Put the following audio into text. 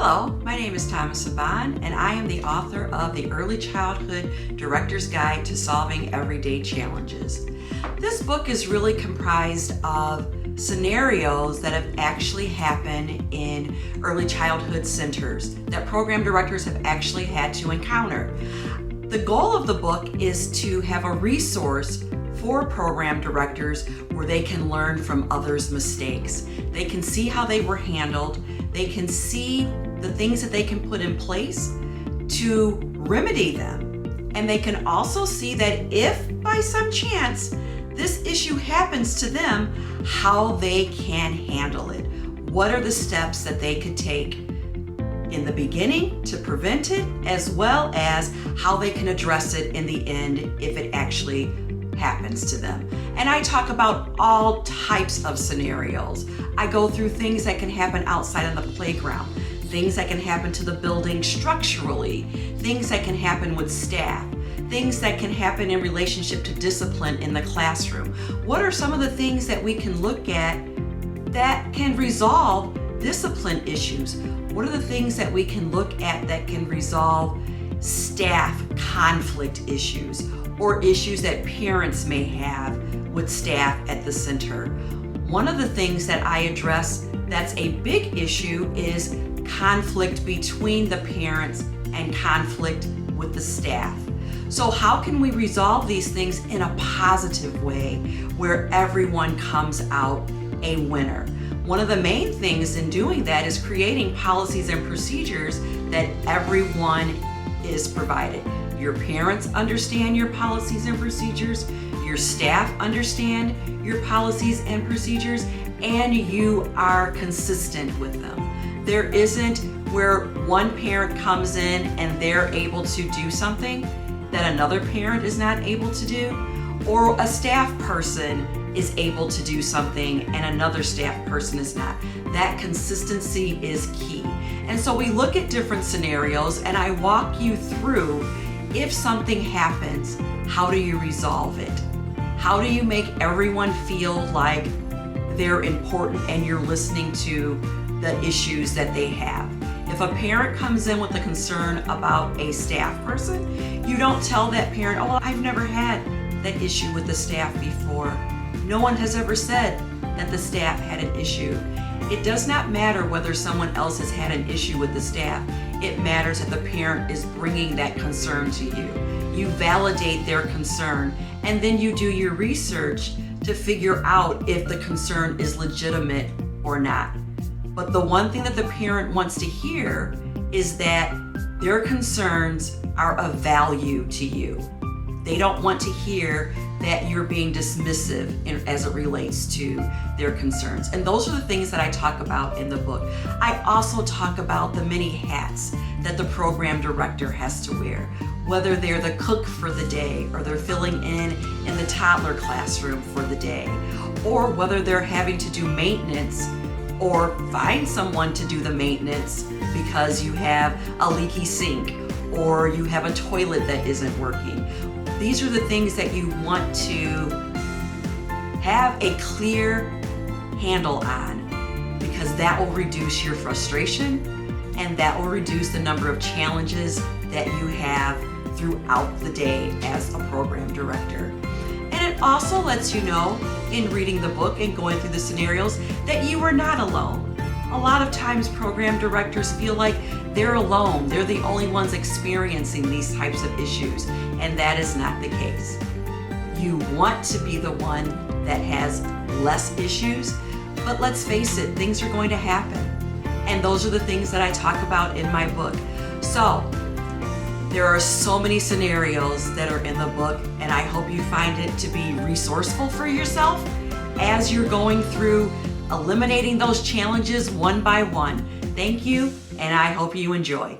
Hello, my name is Thomasa Bond, and I am the author of the Early Childhood Director's Guide to Solving Everyday Challenges. This book is really comprised of scenarios that have actually happened in early childhood centers that program directors have actually had to encounter. The goal of the book is to have a resource for program directors where they can learn from others' mistakes. They can see how they were handled. They can see the things that they can put in place to remedy them. And they can also see that if by some chance this issue happens to them, how they can handle it. What are the steps that they could take in the beginning to prevent it, as well as how they can address it in the end if it actually happens to them. And I talk about all types of scenarios. I go through things that can happen outside of the playground, things that can happen to the building structurally, things that can happen with staff, things that can happen in relationship to discipline in the classroom. What are some of the things that we can look at that can resolve discipline issues? What are the things that we can look at that can resolve staff conflict issues or issues that parents may have with staff at the center? One of the things that I address that's a big issue is conflict between the parents and conflict with the staff. So how can we resolve these things in a positive way where everyone comes out a winner? One of the main things in doing that is creating policies and procedures that everyone is provided. Your parents understand your policies and procedures, your staff understand your policies and procedures, and you are consistent with them. There isn't where one parent comes in and they're able to do something that another parent is not able to do, or a staff person is able to do something and another staff person is not. That consistency is key. And so we look at different scenarios and I walk you through, if something happens, how do you resolve it? How do you make everyone feel like they're important and you're listening to the issues that they have? If a parent comes in with a concern about a staff person, you don't tell that parent, oh, I've never had that issue with the staff before. No one has ever said that the staff had an issue. It does not matter whether someone else has had an issue with the staff. It matters that the parent is bringing that concern to you. You validate their concern, and then you do your research to figure out if the concern is legitimate or not. But the one thing that the parent wants to hear is that their concerns are of value to you. They don't want to hear that you're being dismissive as it relates to their concerns. And those are the things that I talk about in the book. I also talk about the many hats that the program director has to wear, whether they're the cook for the day, or they're filling in the toddler classroom for the day, or whether they're having to do maintenance or find someone to do the maintenance because you have a leaky sink or you have a toilet that isn't working. These are the things that you want to have a clear handle on, because that will reduce your frustration and that will reduce the number of challenges that you have throughout the day as a program director. And it also lets you know in reading the book and going through the scenarios that you are not alone. A lot of times program directors feel like they're alone. They're the only ones experiencing these types of issues, and that is not the case. You want to be the one that has less issues, but let's face it, things are going to happen. And those are the things that I talk about in my book. So there are so many scenarios that are in the book, and I hope you find it to be resourceful for yourself as you're going through eliminating those challenges one by one. Thank you, and I hope you enjoy.